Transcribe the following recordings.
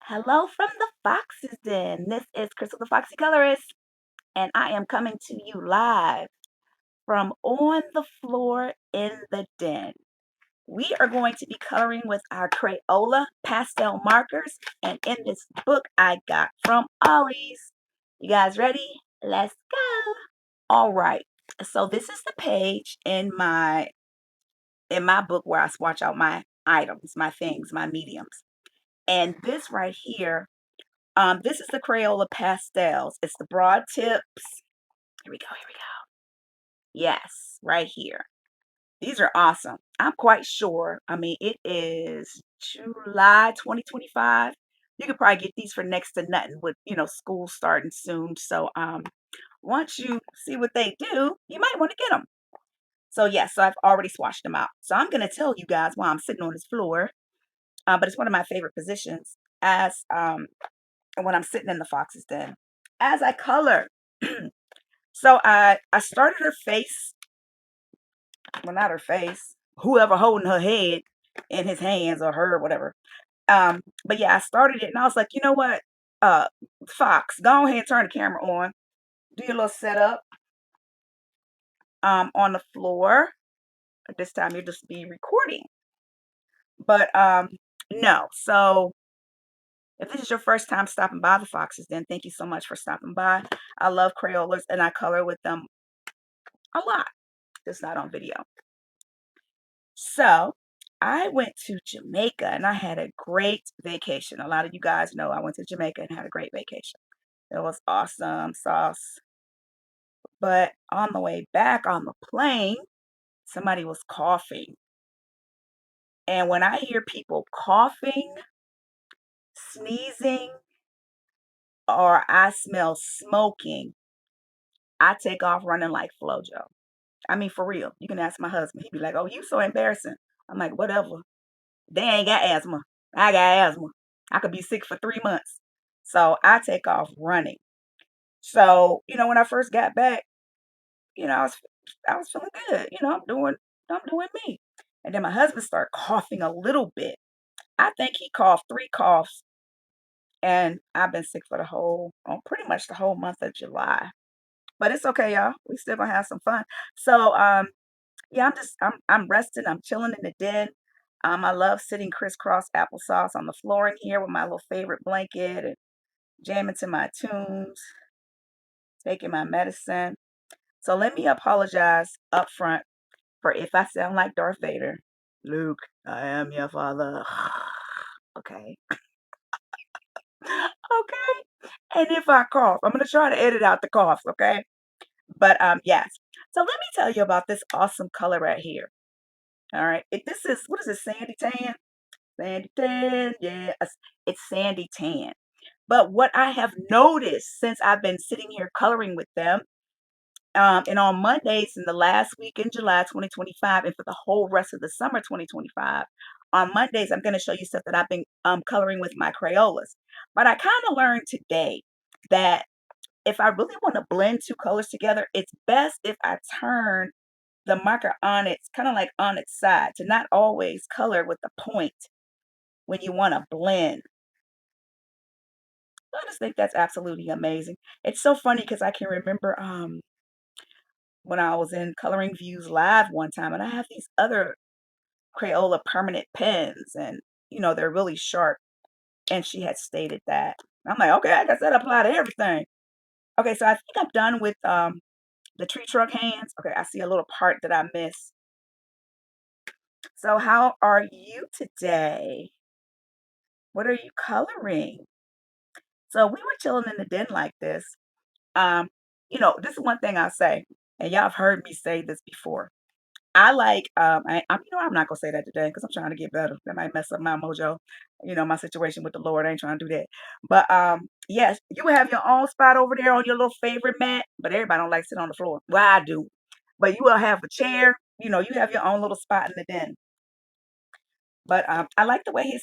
Hello from the Fox's Den. This is Crystal the Foxy Colorist, and I am coming to you live from on the floor in the den. We are going to be coloring with our Crayola pastel markers, and in this book I got from Ollie's. You guys ready? Let's go. All right. So this is the page in my book where I swatch out my items, my things, my mediums. And this right here. This is the Crayola pastels. It's the broad tips. Here we go, here we go. Yes, right here. These are awesome. I'm quite sure. I mean, it is July 2025. You could probably get these for next to nothing with, school starting soon. So, once you see what they do, you might want to get them. So, yes, so I've already swatched them out. So I'm going to tell you guys while I'm sitting on this floor, but it's one of my favorite positions as when I'm sitting in the fox's den. As I color, so I started her face, well, not her face, whoever holding her head in his hands or her, whatever. But yeah, I started it and I was like, you know what? Uh, Fox, go ahead and turn the camera on. Do your little setup on the floor. This time you'll just be recording. But no. So if this is your first time stopping by the Foxes, then thank you so much for stopping by. I love Crayolas and I color with them a lot. Just not on video. So I went to Jamaica and I had a great vacation. A lot of you guys know I went to Jamaica and had a great vacation. It was awesome sauce. But on the way back on the plane, somebody was coughing. And when I hear people coughing, sneezing, or I smell smoking, I take off running like Flojo. I mean, for real. You can ask my husband. He'd be like, oh, you so embarrassing. I'm like, whatever. They ain't got asthma. I got asthma. I could be sick for 3 months. So I take off running. So, when I first got back, I was feeling good. I'm doing me. And then my husband started coughing a little bit. I think he coughed 3 coughs, and I've been sick for pretty much the whole month of July. But it's okay, y'all. We still gonna have some fun. So, yeah, I'm resting. I'm chilling in the den. I love sitting crisscross applesauce on the floor in here with my little favorite blanket and jamming to my tunes, taking my medicine. So let me apologize up front for if I sound like Darth Vader. Luke, I am your father. Okay. Okay. And if I cough, I'm gonna try to edit out the coughs, okay? But yes. So let me tell you about this awesome color right here. All right. This is what is it, sandy tan? Sandy tan, yeah, it's sandy tan. But what I have noticed since I've been sitting here coloring with them, and on Mondays in the last week in July 2025, and for the whole rest of the summer 2025, on Mondays I'm going to show you stuff that I've been coloring with my Crayolas. But I kind of learned today that if I really want to blend two colors together, it's best if I turn the marker on its kind of like on its side to not always color with the point when you want to blend. I just think that's absolutely amazing. It's so funny because I can remember when I was in Coloring Views Live one time, and I have these other Crayola permanent pens, and they're really sharp. And she had stated that. I'm like, okay, I guess that apply to everything. Okay, so I think I'm done with the tree trunk hands. Okay, I see a little part that I missed. So how are you today? What are you coloring? So we were chilling in the den like this. Um, this is one thing I say, and y'all have heard me say this before. I like, I'm not gonna say that today because I'm trying to get better. That might mess up my mojo, my situation with the Lord. I ain't trying to do that. But yes, you will have your own spot over there on your little favorite mat, but everybody don't like sit on the floor. Well, I do. But you will have a chair. You have your own little spot in the den. But I like the way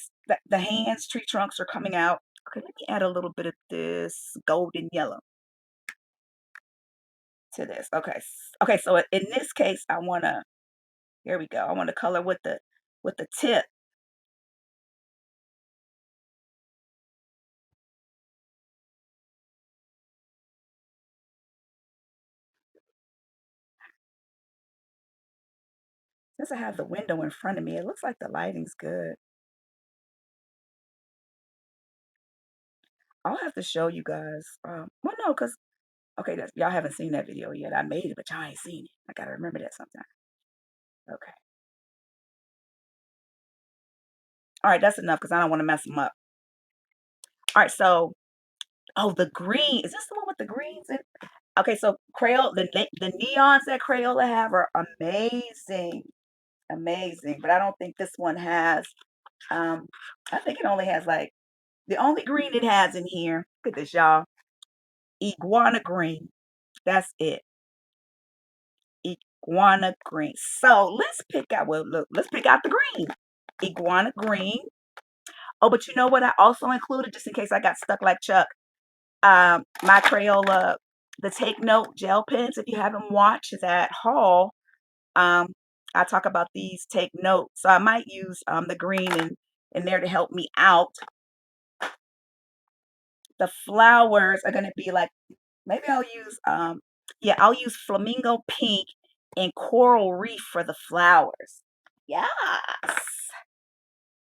the hands, tree trunks are coming out. Okay, let me add a little bit of this golden yellow to this. Okay, okay. So in this case, I wanna. Here we go. I want to color with the tip. Since I have the window in front of me, it looks like the lighting's good. I'll have to show you guys. Well, no, because okay, y'all haven't seen that video yet. I made it, but y'all ain't seen it. I gotta remember that sometime. Okay. All right, that's enough because I don't want to mess them up. All right, so oh, the green is this the one with the greens? Okay, so Crayola, the neons that Crayola have are amazing, amazing. But I don't think this one has. Um, I think it only has like the only green it has in here. Look at this, y'all. Iguana green. That's it. Iguana green. So let's pick out. Well, look, let's pick out the green. Iguana green. Oh, but you know what? I also included just in case I got stuck like Chuck. My Crayola, the Take Note gel pens. If you haven't watched that haul, um, I talk about these Take Note. So I might use the green in there to help me out. The flowers are gonna be like maybe I'll use yeah, I'll use flamingo pink and coral reef for the flowers. Yes.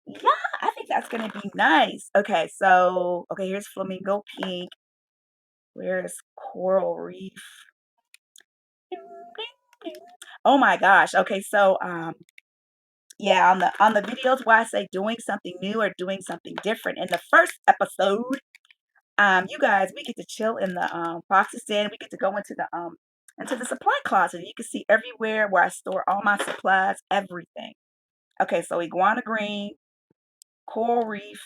Yeah, I think that's gonna be nice. Okay, so okay, here's flamingo pink. Where's coral reef? Ding, ding, ding. Oh my gosh. Okay, so yeah, on the videos where I say doing something new or doing something different in the first episode, you guys, we get to chill in the boxes den. We get to go into the supply closet. You can see everywhere where I store all my supplies, everything. Okay, so iguana green, coral reef,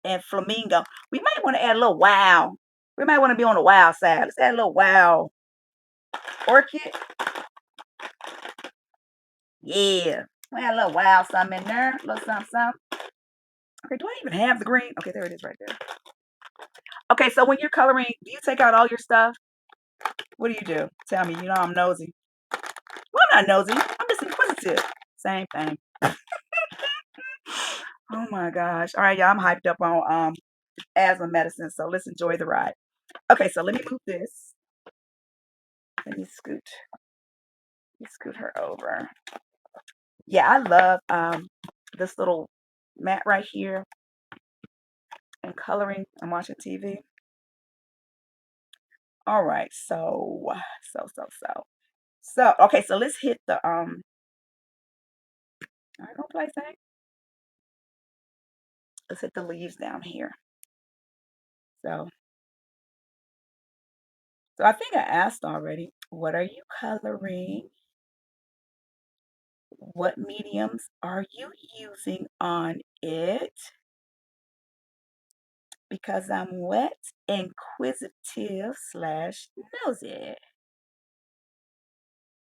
and flamingo. We might want to add a little wow. We might want to be on the wow side. Let's add a little wow. Orchid. Yeah. We add a little wow something in there. A little something, something. Okay, do I even have the green? Okay, there it is right there. Okay, so when you're coloring, do you take out all your stuff? What do you do? Tell me. You know I'm nosy. Well, I'm not nosy. I'm just inquisitive. Same thing. Oh my gosh. All right, y'all. I'm hyped up on asthma medicine, so let's enjoy the ride. Okay, so let me move this. Let me scoot her over. Yeah, I love this little mat right here and coloring and watching TV. All right, so okay, so let's hit the I don't play thing. Let's hit the leaves down here. So so I think I asked already, what are you coloring? What mediums are you using on it? Because I'm wet, inquisitive slash nosy.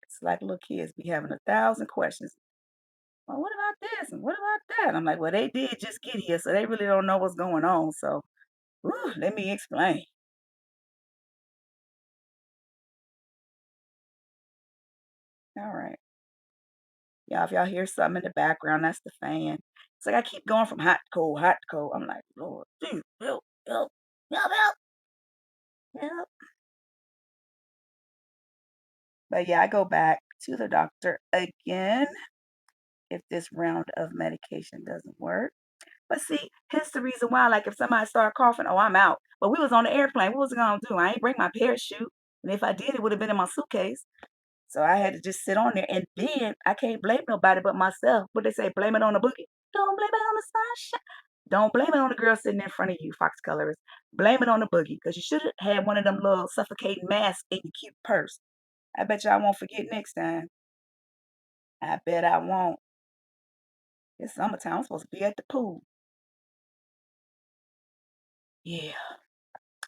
It's like little kids be having 1,000 questions. Well, what about this? And what about that? I'm like, well, they did just get here, so they really don't know what's going on. So, ooh, let me explain. All right. Y'all, if y'all hear something in the background, that's the fan. It's like I keep going from hot to cold, hot to cold. I'm like, Lord, dude, help, help, help, help, help. But yeah, I go back to the doctor again if this round of medication doesn't work. But see, here's the reason why. Like if somebody started coughing, oh, I'm out. But we was on the airplane. What was I gonna do? I ain't bring my parachute. And if I did, it would have been in my suitcase. So I had to just sit on there. And then I can't blame nobody but myself. What they say, blame it on the boogie. Don't blame it on the sunshine. Don't blame it on the girl sitting in front of you, fox colorist. Blame it on the boogie. Because you should have had one of them little suffocating masks in your cute purse. I bet you I won't forget next time. I bet I won't. It's summertime. I'm supposed to be at the pool. Yeah.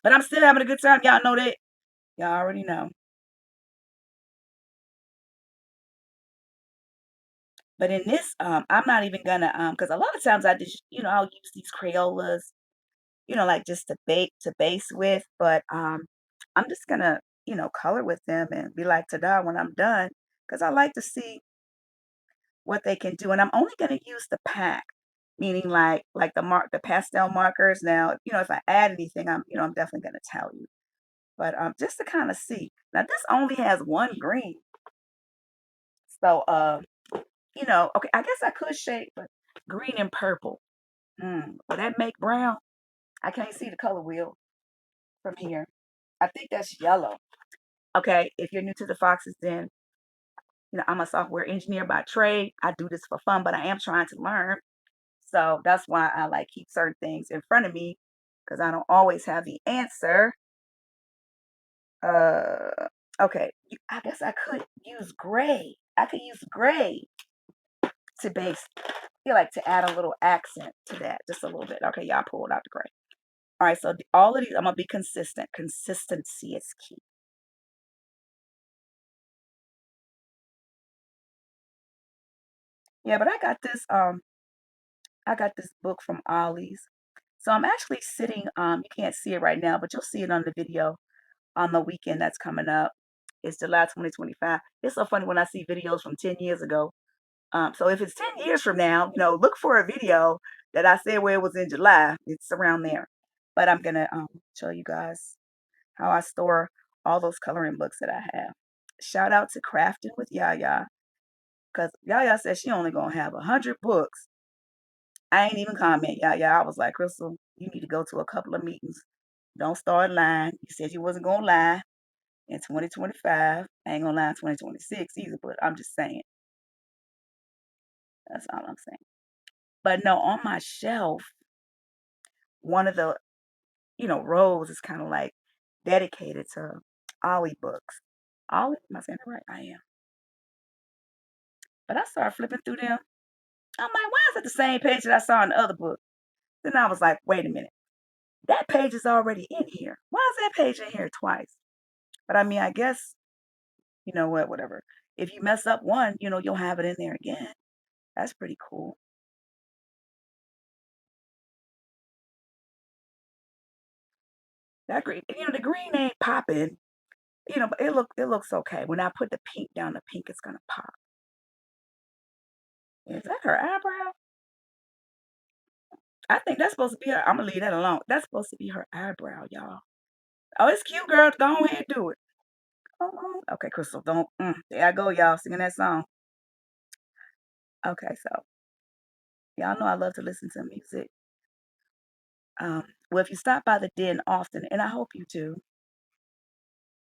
But I'm still having a good time. Y'all know that. Y'all already know. But in this, I'm not even gonna because a lot of times I just, I'll use these Crayolas, like just to base with. But I'm just gonna, color with them and be like ta-da when I'm done. Because I like to see what they can do. And I'm only gonna use the pack, meaning like the pastel markers. Now, if I add anything, I'm definitely gonna tell you. But just to kind of see. Now this only has one green. So okay, I guess I could shade, but green and purple. Will that make brown? I can't see the color wheel from here. I think that's yellow. Okay, if you're new to the Foxes, then I'm a software engineer by trade. I do this for fun, but I am trying to learn. So that's why I like keep certain things in front of me because I don't always have the answer. Uh, okay, I guess I could use gray. I could use gray to base, like to add a little accent to that, just a little bit. Okay, y'all pulled out the gray. All right, so all of these, I'm gonna be consistent. Consistency is key. Yeah, but I got this book from Ollie's. So I'm actually sitting, you can't see it right now, but you'll see it on the video on the weekend that's coming up. It's July 2025. It's so funny when I see videos from 10 years ago. So if it's 10 years from now, look for a video that I said where it was in July. It's around there. But I'm gonna show you guys how I store all those coloring books that I have. Shout out to Crafting with Yaya, because Yaya said she only gonna have 100 books. I ain't even comment, Yaya. I was like, Crystal, you need to go to a couple of meetings. Don't start lying. You said you wasn't gonna lie in 2025. I ain't gonna lie in 2026 either, but I'm just saying. That's all I'm saying. But no, on my shelf, one of the, rows is kind of like dedicated to Ollie books. Ollie, am I saying it right? I am. But I started flipping through them. I'm like, why is it the same page that I saw in the other book? Then I was like, wait a minute. That page is already in here. Why is that page in here twice? But I mean, I guess, you know what, whatever. If you mess up one, you'll have it in there again. That's pretty cool. That green, the green ain't popping, but it looks okay. When I put the pink down, the pink is gonna pop. Is that her eyebrow? I think that's supposed to be her. I'm gonna leave that alone. That's supposed to be her eyebrow, y'all. Oh, it's cute, girl. Go ahead and do it. Come on. Okay, Crystal, don't. There I go, y'all, singing that song. Okay, so y'all know I love to listen to music. Well, if you stop by the den often, and I hope you do,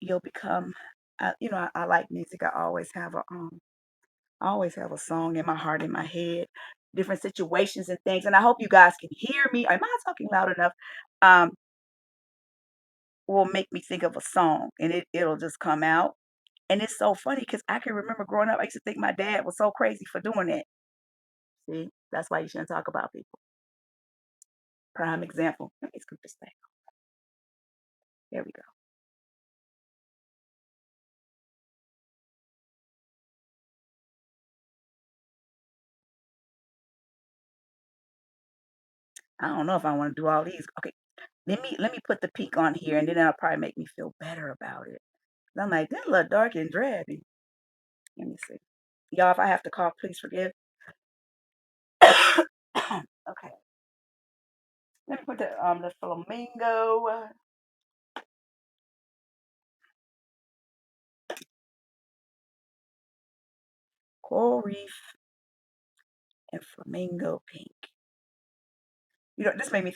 you'll become. I like music. I always have a song in my heart, in my head, different situations and things. And I hope you guys can hear me. Am I talking loud enough? Um, will make me think of a song, and it'll just come out. And it's so funny because I can remember growing up, I used to think my dad was so crazy for doing that. See, that's why you shouldn't talk about people. Prime example. Let me scoop this thing. There we go. I don't know if I want to do all these. Okay, let me put the peak on here, and then that'll probably make me feel better about it. I'm like, that look dark and drabby. Let me see. Y'all, if I have to cough, please forgive. Okay. Let me put the flamingo, coral reef, and flamingo pink. This made me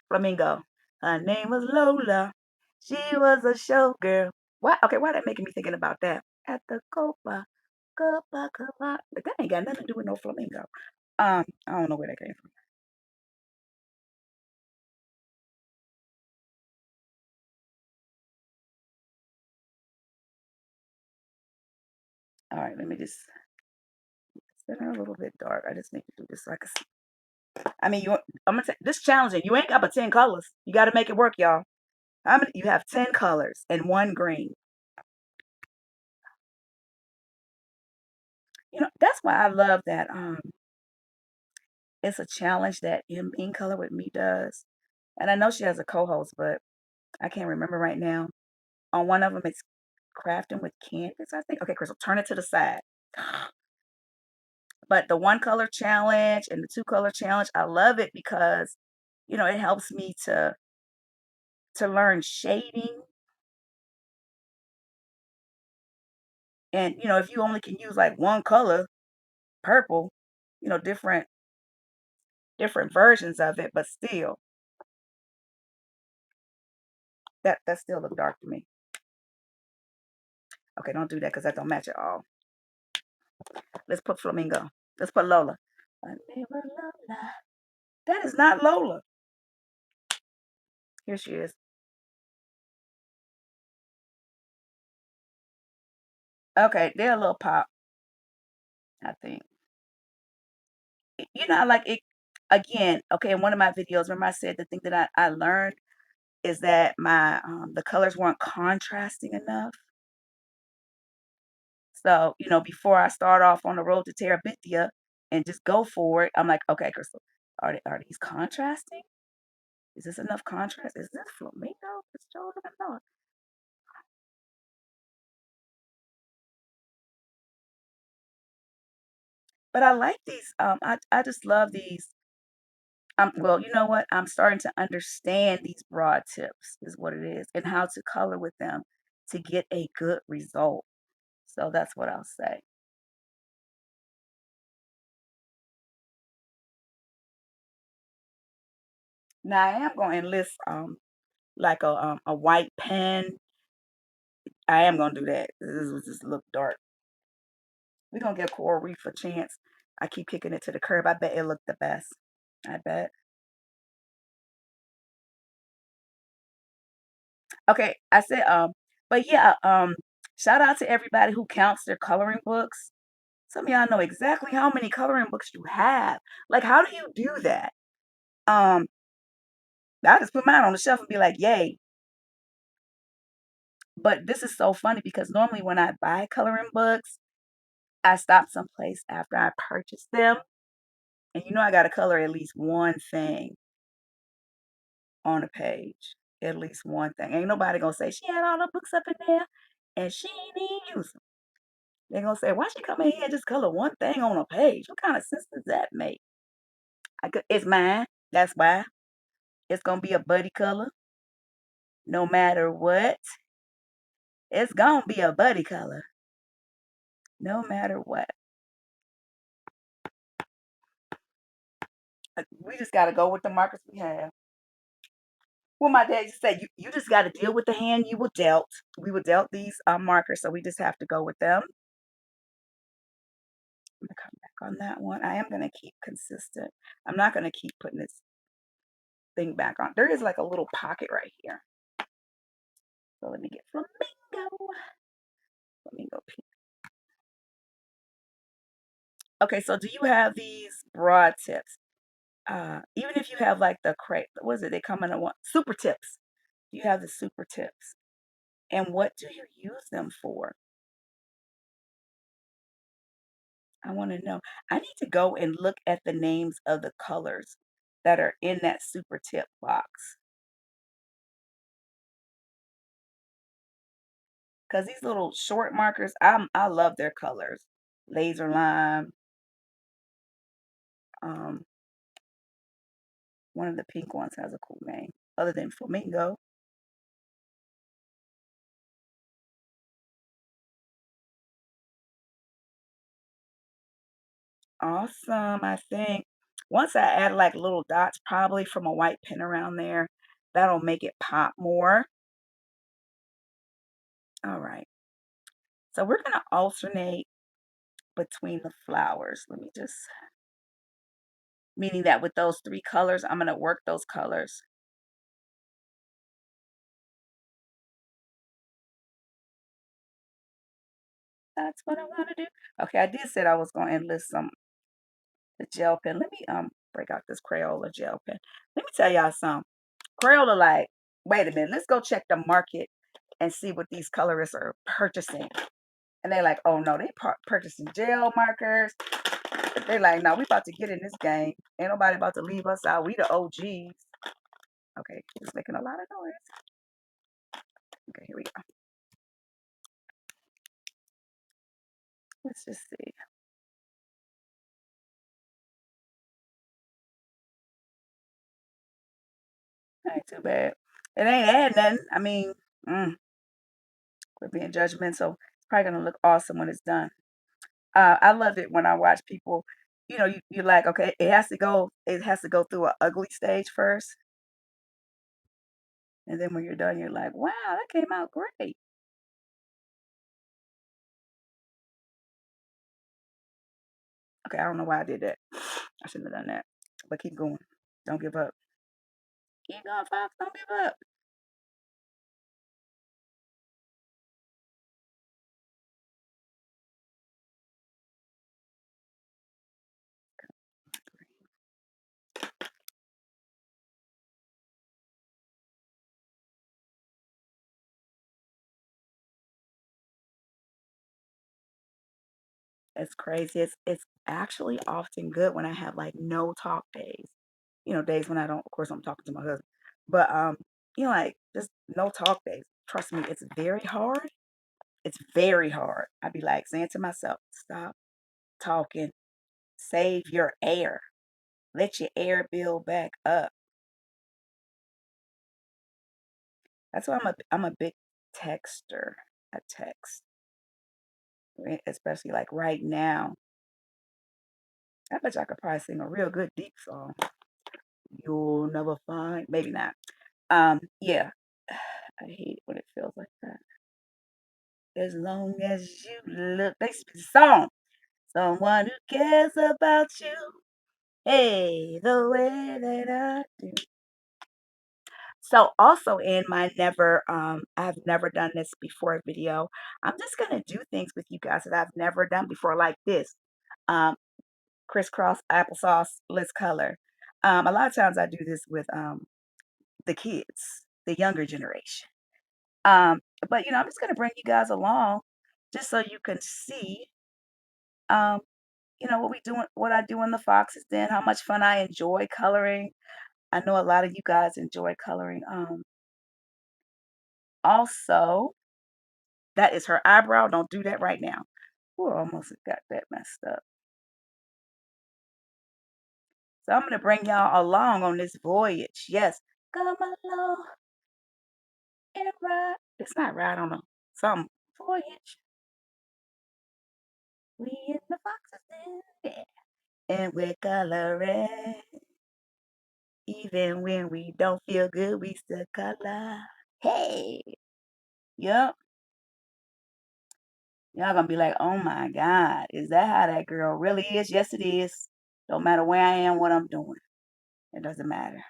flamingo. Her name was Lola. She was a showgirl. Why? Okay, why that making me thinking about that? At the Copa. But that ain't got nothing to do with no flamingo. I don't know where that came from. All right, let me just set her a little bit dark. I just need to do this so I can see. I mean, I'm gonna say this challenging. You ain't got but 10 colors. You got to make it work, y'all. How many? You have 10 colors and one green. That's why I love that. It's a challenge that in color with me does, and I know she has a co-host, but I can't remember right now. On one of them, it's crafting with canvas, I think. Okay, Crystal, turn it to the side. But the one color challenge and the two-color challenge, I love it because it helps me to learn shading. And if you only can use like one color, purple, different versions of it, but still, that still look dark to me. Okay, don't do that because that don't match at all. Let's put flamingo. Let's put Lola. My name is Lola. That is not Lola. Here she is. Okay, they're a little pop, I think. I like it again. Okay, in one of my videos, remember I said the thing that I learned is that my the colors weren't contrasting enough. So, before I start off on the road to Terabithia and just go for it, I'm like, okay, Crystal, are these contrasting? Is this enough contrast? Is this flamingo? It's Joe Lord. But I like these. I just love these. Well, you know what? I'm starting to understand these broad tips, is what it is, and how to color with them to get a good result. So that's what I'll say. Now I am going to enlist like a white pen. I am gonna do that. This will just look dark. We're gonna give Coral Reef a chance. I keep kicking it to the curb. I bet it looked the best. I bet. Okay, I said but yeah, shout out to everybody who counts their coloring books. Some of y'all know exactly how many coloring books you have. Like, how do you do that? Um, I just put mine on the shelf and be like, yay. But this is so funny because normally when I buy coloring books, I stop someplace after I purchase them. And I gotta color at least one thing on a page. At least one thing. Ain't nobody gonna say she had all the books up in there and she ain't even use them. They're gonna say, why she come in here and just color one thing on a page? What kind of sense does that make? It's mine. That's why. It's gonna be a buddy color. No matter what, it's gonna be a buddy color. No matter what. We just gotta go with the markers we have. Well, my dad used to say, you just gotta deal with the hand you were dealt. We were dealt these markers, so we just have to go with them. I'm gonna come back on that one. I am gonna keep consistent. I'm not gonna keep putting this thing back on. There is like a little pocket right here. So let me get flamingo. Flamingo pink. Okay, so do you have these broad tips? Even if you have like the what is it? They come in a one super tips. You have the super tips. And what do you use them for? I want to know. I need to go and look at the names of the colors that are in that super tip box. Because these little short markers, I love their colors. Laser lime, um, one of the pink ones has a cool name, other than flamingo. Awesome, I think. Once I add like little dots, probably from a white pen around there, that'll make it pop more. All right. So we're gonna alternate between the flowers. Let me just, meaning that with those three colors, I'm gonna work those colors. That's what I'm gonna do. Okay, I did said I was gonna enlist some the gel pen. Let me break out this Crayola gel pen. Let me tell y'all something. Crayola like, wait a minute, let's go check the market and see what these colorists are purchasing. And they're like, oh no, they purchasing gel markers. They're like, no, we about to get in this game. Ain't nobody about to leave us out. We the OGs. Okay, it's making a lot of noise. Okay, here we go. Let's just see. Ain't too bad. It ain't add nothing. I mean, we're being judgmental. It's probably gonna look awesome when it's done. I love it when I watch people, you're like, okay, it has to go through an ugly stage first, and then when you're done, you're like, wow, that came out great. Okay, I don't know why I did that. I shouldn't have done that. But keep going. Don't give up. Keep going, Fox. Don't give up. It's crazy. It's actually often good when I have like no talk days. Days when I don't, of course, I'm talking to my husband. But like just no talk days. Trust me, it's very hard. It's very hard. I'd be like saying to myself, stop talking, save your air, let your air build back up. That's why I'm a big texter. I text, especially like right now. I bet you I could probably sing a real good deep song. You'll never find, maybe not. Yeah, I hate when it feels like that. As long as you look, they song. Someone who cares about you. Hey, the way that I do. So also in my I've never done this before video. I'm just gonna do things with you guys that I've never done before, like this. Um, crisscross applesauce, let's color. A lot of times I do this with the kids, the younger generation. Um, but I'm just gonna bring you guys along just so you can see um, what I do in the Fox's Den, how much fun I enjoy coloring. I know a lot of you guys enjoy coloring. Also, that is her eyebrow. Don't do that right now. Ooh, I almost got that messed up. So I'm gonna bring y'all along on this voyage. Yes, come along and ride. It's not ride on a some voyage. We in the Fox's Den, yeah. And we're coloring. Even when we don't feel good, we still color. Hey, yep. Y'all gonna be like, oh my God, is that how that girl really is? Yes, it is. Don't matter where I am, what I'm doing. It doesn't matter.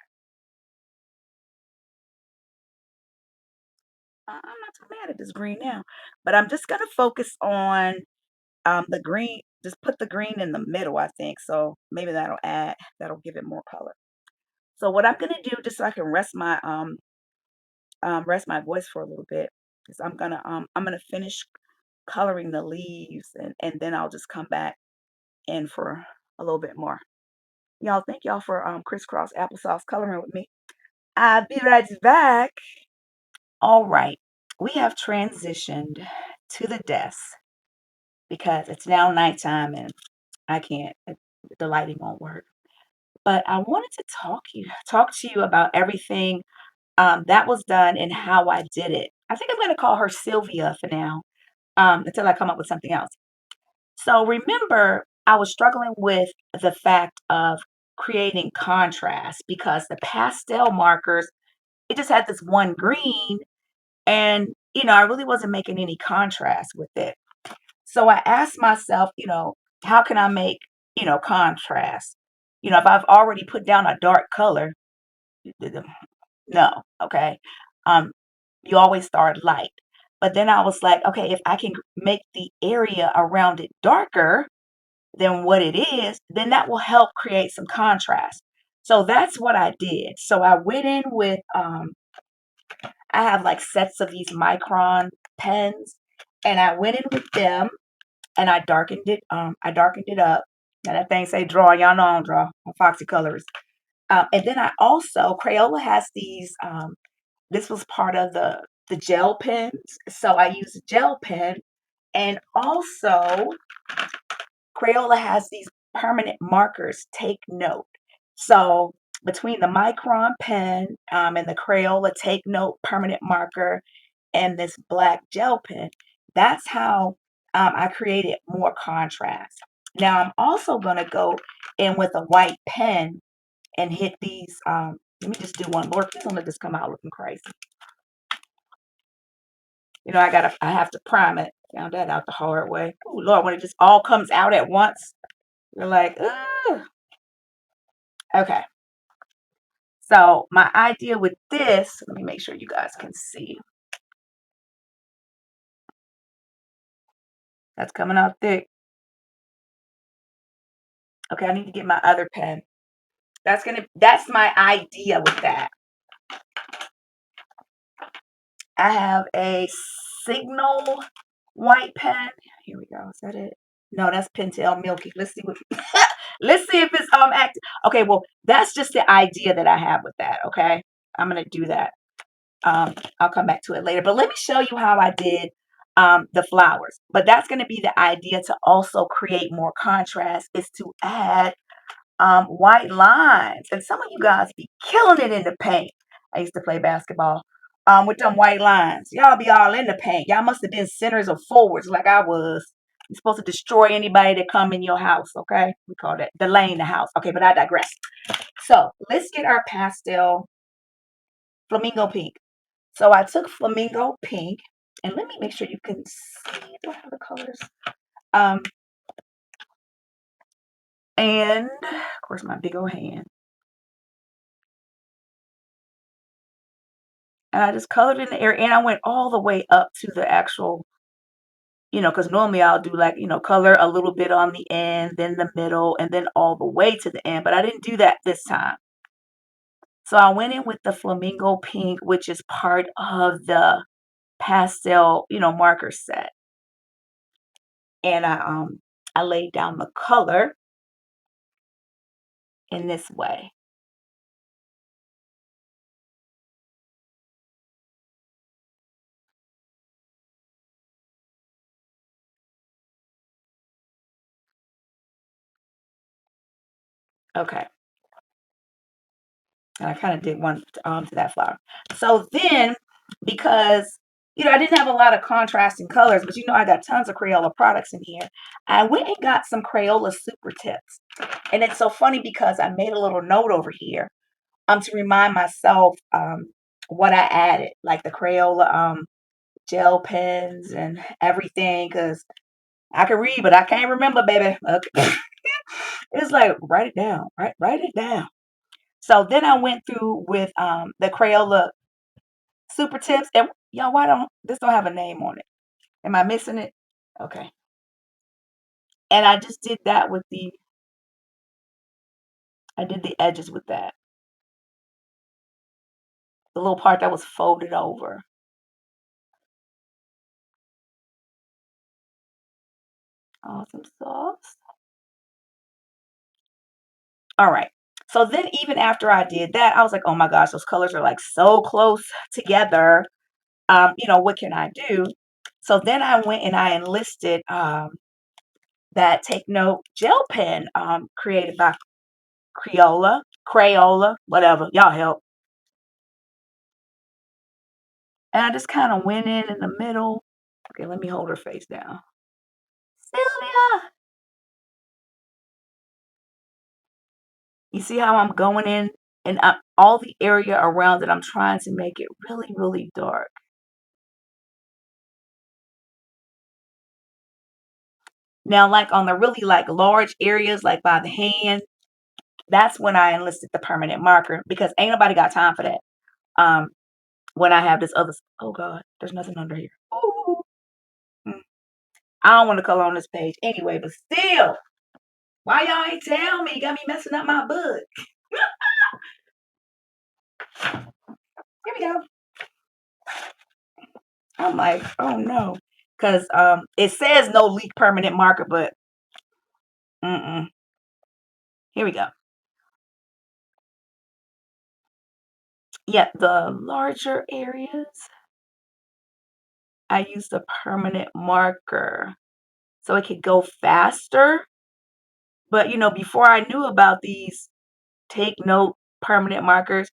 I'm not too mad at this green now, but I'm just gonna focus on the green. Just put the green in the middle, I think. So maybe that'll give it more color. So what I'm gonna do, just so I can rest my voice for a little bit, is I'm gonna finish coloring the leaves, and then I'll just come back in for a little bit more. Y'all, thank y'all for crisscross applesauce coloring with me. I'll be right back. All right, we have transitioned to the desk because it's now nighttime and I can't. The lighting won't work. But I wanted to talk to you about everything that was done and how I did it. I think I'm going to call her Sylvia for now until I come up with something else. So remember, I was struggling with the fact of creating contrast because the pastel markers, it just had this one green, and I really wasn't making any contrast with it. So I asked myself, how can I make, contrast? If I've already put down a dark color, no, okay. Um, you always start light. But then I was like, okay, if I can make the area around it darker than what it is, then that will help create some contrast. So that's what I did. So I went in with I have like sets of these micron pens, and I went in with them and I darkened it up. Now that thing say draw, y'all know I don't draw. I'm Foxy Colors. And then I also Crayola has these. This was part of the gel pens, so I used a gel pen, and also Crayola has these permanent markers. Take note. So between the micron pen and the Crayola Take Note permanent marker and this black gel pen, that's how I created more contrast. Now I'm also going to go in with a white pen and hit these. Let me just do one more. Please don't let this come out looking crazy. You know, I have to prime it. Found that out the hard way. Oh Lord, when it just all comes out at once, you're like, ugh. Okay. So my idea with this, let me make sure you guys can see. That's coming out thick. Okay, I need to get my other pen. That's my idea with that. I have a Signal white pen. Here we go. Is that it? No, that's Pentel Milky. Let's see what let's see if it's active. Okay, well, that's just the idea that I have with that. Okay. I'm gonna do that. I'll come back to it later. But let me show you how I did the flowers. But that's gonna be the idea to also create more contrast is to add white lines. And some of you guys be killing it in the paint. I used to play basketball with them white lines. Y'all be all in the paint. Y'all must have been centers or forwards like I was. You're supposed to destroy anybody that come in your house, okay? We call that delaying the house. Okay, but I digress. So let's get our pastel flamingo pink. So I took flamingo pink, and let me make sure you can see. Do I have the colors? Um, and of course my big old hand. And I just colored in the area, and I went all the way up to the actual, because normally I'll do like, color a little bit on the end, then the middle, and then all the way to the end. But I didn't do that this time. So I went in with the flamingo pink, which is part of the pastel, marker set. And I laid down the color in this way. Okay. And I kind of did one to that flower. So then, because I didn't have a lot of contrasting colors, but I got tons of Crayola products in here. I went and got some Crayola super tips. And it's so funny because I made a little note over here to remind myself what I added, like the Crayola gel pens and everything, because I can read, but I can't remember, baby. Okay. It's like write it down, write it down. So then I went through with the Crayola super tips, and y'all, why don't this don't have a name on it? Am I missing it? Okay. And I just did that with I did the edges with that. The little part that was folded over. Awesome sauce. All right. So then even after I did that, I was like, oh my gosh, those colors are like so close together. What can I do? So then I went and I enlisted that Take Note gel pen created by Crayola, whatever. Y'all help. And I just kind of went in the middle. Okay, let me hold her face down. Sylvia! You see how I'm going in and all the area around it, I'm trying to make it really, really dark. Now, like on the really like large areas, like by the hand, that's when I enlisted the permanent marker because ain't nobody got time for that. Um, when I have this other, oh God, there's nothing under here. Ooh, mm. I don't want to color on this page anyway, but still, why y'all ain't tell me? You got me messing up my book. Here we go. I'm like, oh no, because it says no leak permanent marker, but here we go. Yeah, the larger areas, I used a permanent marker so it could go faster. But before I knew about these Take Note permanent markers,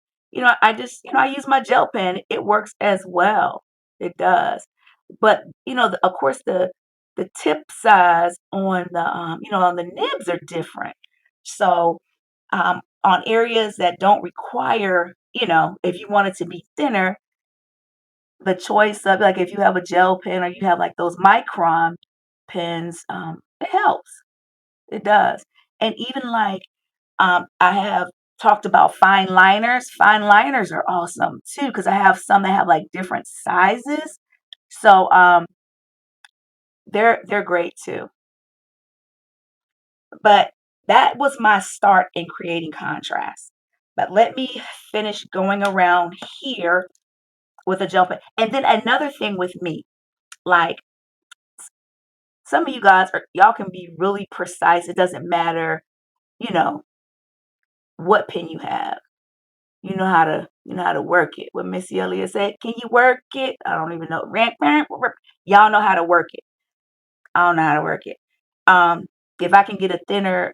I just I use my gel pen. It works as well. It does. But of course, the the tip size on the on the nibs are different. So on areas that don't require, if you want it to be thinner, the choice of like if you have a gel pen or you have like those micron pens, it helps. It does. And even like I have talked about fine liners. Fine liners are awesome too because I have some that have like different sizes. So they're great too. But that was my start in creating contrast. But let me finish going around here with a gel pen. And then another thing with me, like some of you guys are y'all can be really precise. It doesn't matter, you know, what pen you have. You know how to work it. What Missy Elliott said, can you work it? I don't even know. Y'all know how to work it. I don't know how to work it. Um, if I can get a thinner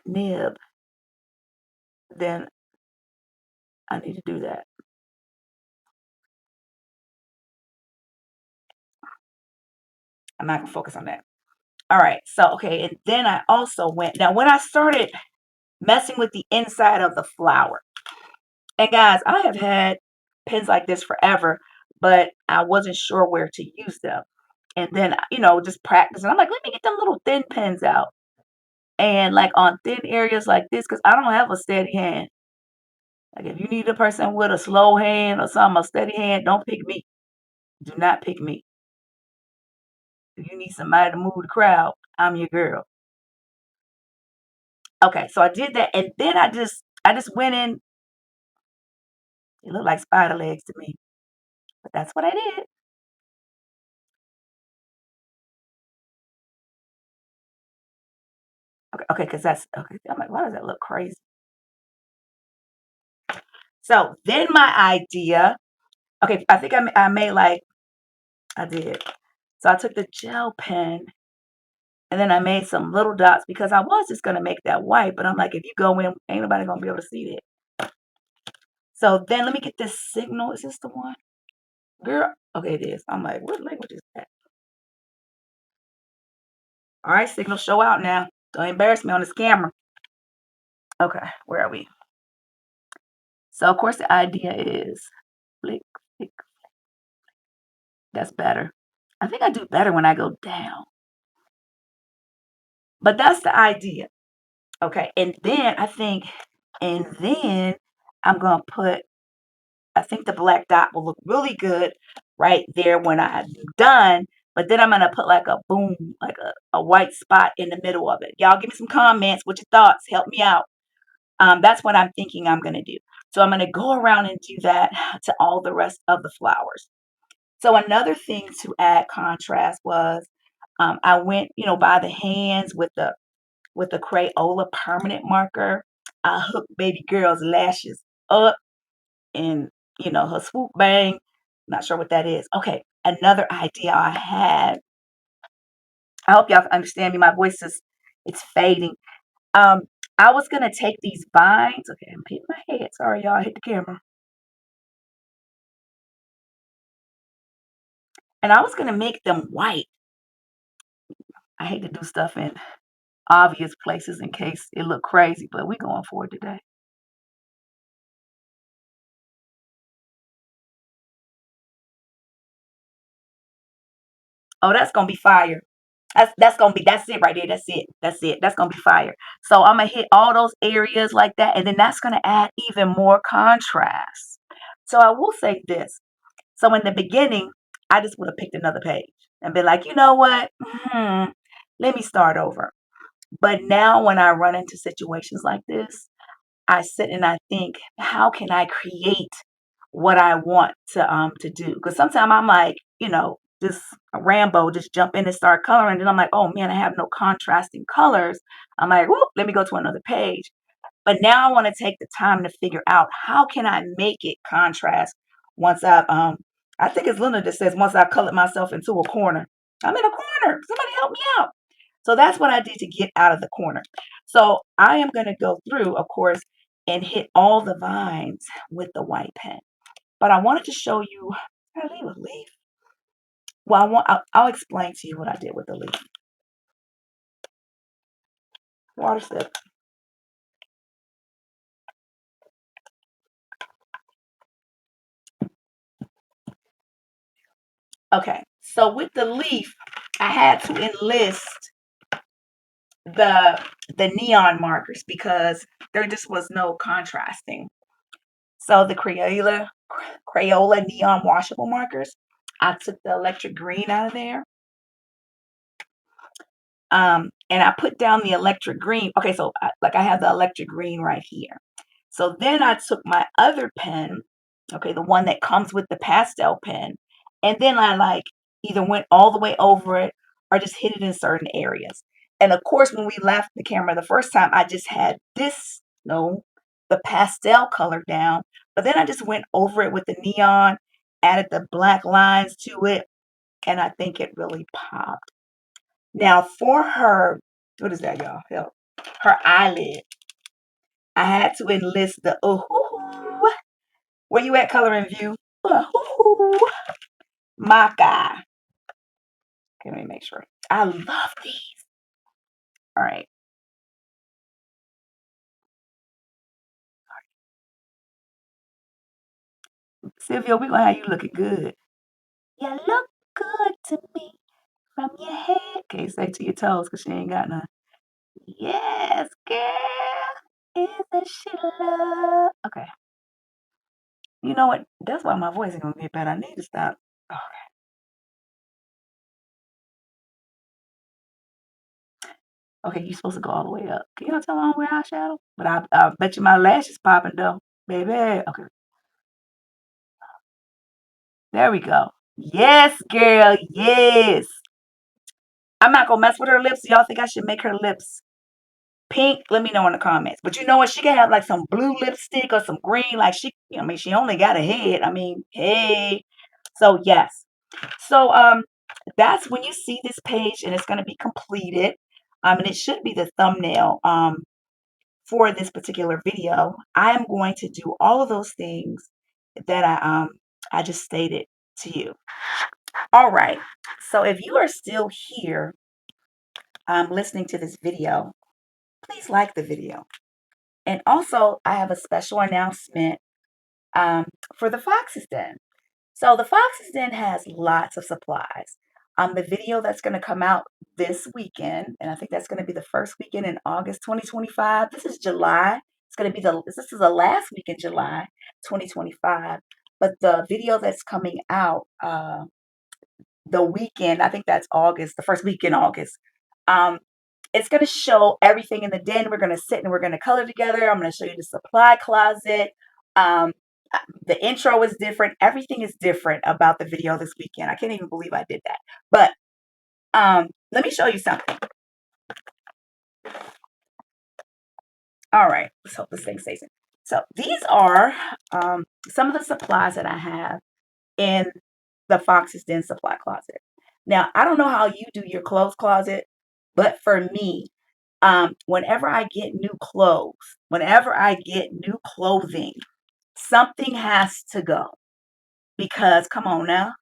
nib, then I need to do that. I'm not gonna focus on that. All right. So okay, and then I also went now when I started messing with the inside of the flower. And guys, I have had pens like this forever, but I wasn't sure where to use them. And then, just practicing. I'm like, let me get them little thin pens out. And like on thin areas like this, because I don't have a steady hand. Like if you need a person with a slow hand or something, a steady hand, don't pick me. Do not pick me. If you need somebody to move the crowd, I'm your girl. Okay, so I did that, and then I just went in. It looked like spider legs to me, but that's what I did. Okay, okay, because that's okay. I'm like, why does that look crazy? So then my idea, okay, I think I made like I did. So I took the gel pen and then I made some little dots because I was just gonna make that white, but I'm like, if you go in, ain't nobody gonna be able to see it. So then let me get this signal. Is this the one? Girl, okay, it is. I'm like, what language is that? All right, signal, show out now. Don't embarrass me on this camera. Okay, where are we? So of course the idea is flick, flick. That's better. I think I do better when I go down. But that's the idea. Okay, and then I'm gonna put, I think the black dot will look really good right there when I'm done. But then I'm gonna put like a boom, like a white spot in the middle of it. Y'all give me some comments. What your thoughts? Help me out. That's what I'm thinking I'm gonna do. So I'm gonna go around and do that to all the rest of the flowers. So another thing to add contrast was I went, by the hands with the Crayola permanent marker. I hooked baby girl's lashes up and her swoop bang. Not sure what that is. Okay, another idea I had. I hope y'all can understand me. My voice is it's fading. Um, I was gonna take these vines. Okay, I'm hitting my head. Sorry, y'all. I hit the camera. And I was gonna make them white. I hate to do stuff in obvious places in case it look crazy, but we going for it today. Oh, that's gonna be fire. That's it right there. That's it. That's it. That's gonna be fire. So I'm gonna hit all those areas like that, and then that's gonna add even more contrast. So I will say this. So in the beginning, I just would have picked another page and been like, you know what? Let me start over. But now when I run into situations like this, I sit and I think, how can I create what I want to do? Because sometimes I'm like, just a Rambo, just jump in and start coloring. And I'm like, oh man, I have no contrasting colors. I'm like, whoop, let me go to another page. But now I want to take the time to figure out how can I make it contrast once I think it's Linda that says once I've colored myself into a corner. I'm in a corner. Somebody help me out. So that's what I did to get out of the corner. So I am going to go through, of course, and hit all the vines with the white pen. But I wanted to show you, did I leave a leaf? Well, I'll explain to you what I did with the leaf. Water sip. Okay, so with the leaf, I had to enlist the neon markers because there just was no contrasting. So the Crayola neon washable markers, I took the electric green out of there. And I put down the electric green. Okay, so I have the electric green right here. So then I took my other pen, okay, the one that comes with the pastel pen, and then I either went all the way over it or just hit it in certain areas. And of course, when we left the camera the first time, I just had this, no, the pastel color down, but then I just went over it with the neon, added the black lines to it, and I think it really popped. Now for her, what is that, y'all? Help. Her eyelid. I had to enlist the ooh. Where you at, color and view? Ooh, my guy. Okay, let me make sure. I love these. All right. Sylvia, we're gonna have you looking good. You look good to me from your head. Can't say to your toes because she ain't got none. Yes, girl. Isn't she love? Okay. You know what? That's why my voice ain't gonna get better. I need to stop. Oh, okay, you're supposed to go all the way up. Can y'all tell I'm wearing eyeshadow? But I bet you my lashes popping though, baby. Okay, there we go. Yes, girl. Yes. I'm not gonna mess with her lips. Y'all think I should make her lips pink? Let me know in the comments. But you know what? She can have like some blue lipstick or some green. Like I mean, she only got a head. I mean, hey. So yes. So that's when you see this page and it's gonna be completed. And it should be the thumbnail. For this particular video, I am going to do all of those things that I just stated to you. All right. So if you are still here listening to this video, please like the video. And also, I have a special announcement um, for the Fox's Den. So the Fox's Den has lots of supplies. The video that's going to come out this weekend, and I think that's going to be the first weekend in August 2025. This is July. It's going to be this is the last week in July 2025. But the video that's coming out the weekend, I think that's August, the first week in August. Um, it's going to show everything in the den. We're going to sit and we're going to color together. I'm going to show you the supply closet. Um, the intro is different. Everything is different about the video this weekend. I can't even believe I did that. But let me show you something. All right. Let's hope this thing stays in. So these are some of the supplies that I have in the Fox's Den supply closet. Now, I don't know how you do your clothes closet, but for me, whenever I get new clothes, whenever I get new clothing, something has to go. Because come on now,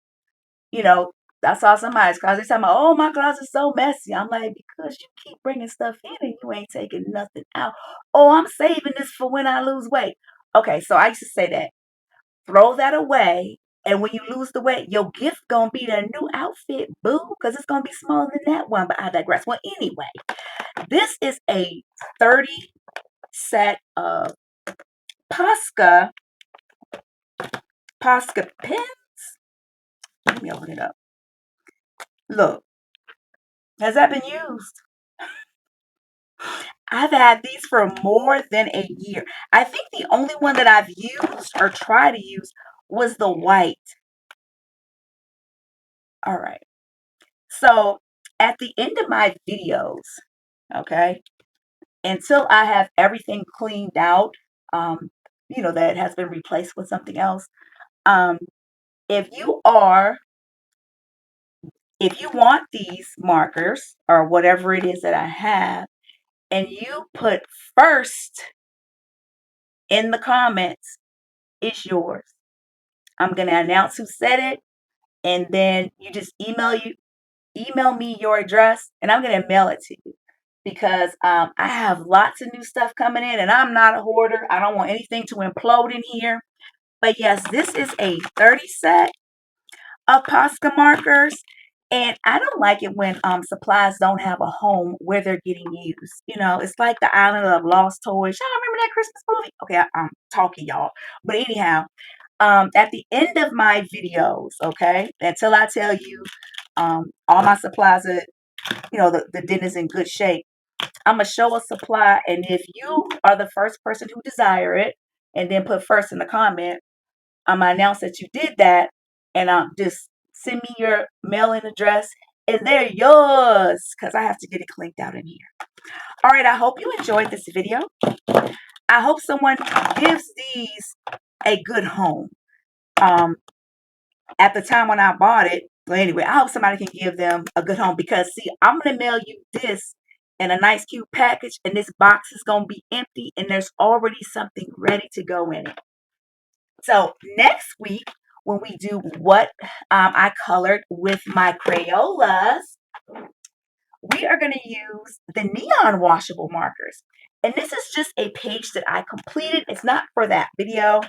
you know, I saw somebody's closet talking about, oh, my closet's so messy. I'm like, because you keep bringing stuff in and you ain't taking nothing out. Oh, I'm saving this for when I lose weight. Okay, so I used to say that. Throw that away. And when you lose the weight, your gift gonna be the new outfit, boo, because it's gonna be smaller than that one. But I digress. Well, anyway, this is a 30 set of Posca pens. Let me open it up. Look, has that been used? I've had these for more than a year. I think the only one that I've used or tried to use was the white. All right. So at the end of my videos, okay, until I have everything cleaned out, that has been replaced with something else. Um, if you are, if you want these markers or whatever it is that I have, and you put first in the comments, it's yours. I'm going to announce who said it. and then you just email me your address, and I'm gonna mail it to you because I have lots of new stuff coming in, and I'm not a hoarder. I don't want anything to implode in here. But yes, this is a 30 set of Posca markers. And I don't like it when supplies don't have a home where they're getting used. You know, it's like the Island of Lost Toys. Y'all remember that Christmas movie? Okay, I'm talking, y'all. But anyhow, at the end of my videos, okay, until I tell you all my supplies are, the den is in good shape, I'm going to show a supply. And if you are the first person who desire it, and then put first in the comment, I'm going to announce that you did that, and just send me your mailing address, and they're yours because I have to get it cleaned out in here. All right, I hope you enjoyed this video. I hope someone gives these a good home. At the time when I bought it, well, anyway, I hope somebody can give them a good home because, see, I'm going to mail you this in a nice, cute package, and this box is going to be empty, and there's already something ready to go in it. So next week, when we do what I colored with my Crayolas, we are going to use the neon washable markers. And this is just a page that I completed. It's not for that video,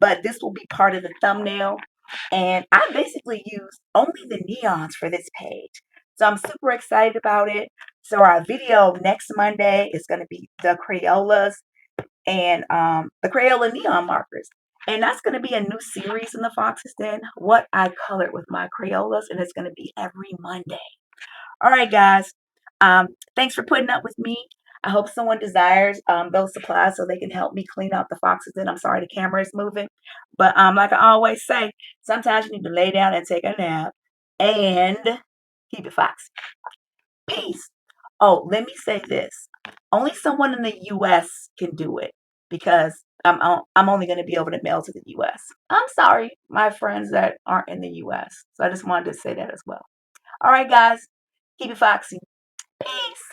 but this will be part of the thumbnail. And I basically used only the neons for this page. So I'm super excited about it. So our video next Monday is going to be the Crayolas and the Crayola neon markers. And that's going to be a new series in the Fox's Den, what I colored with my Crayolas. And it's going to be every Monday. All right, guys. Thanks for putting up with me. I hope someone desires those supplies so they can help me clean out the Fox's Den. I'm sorry the camera is moving. But like I always say, sometimes you need to lay down and take a nap and keep it foxy. Peace. Oh, let me say this. Only someone in the U.S. can do it because I'm only going to be able to mail to the U.S. I'm sorry, my friends that aren't in the U.S. So I just wanted to say that as well. All right, guys. Keep it foxy. Peace.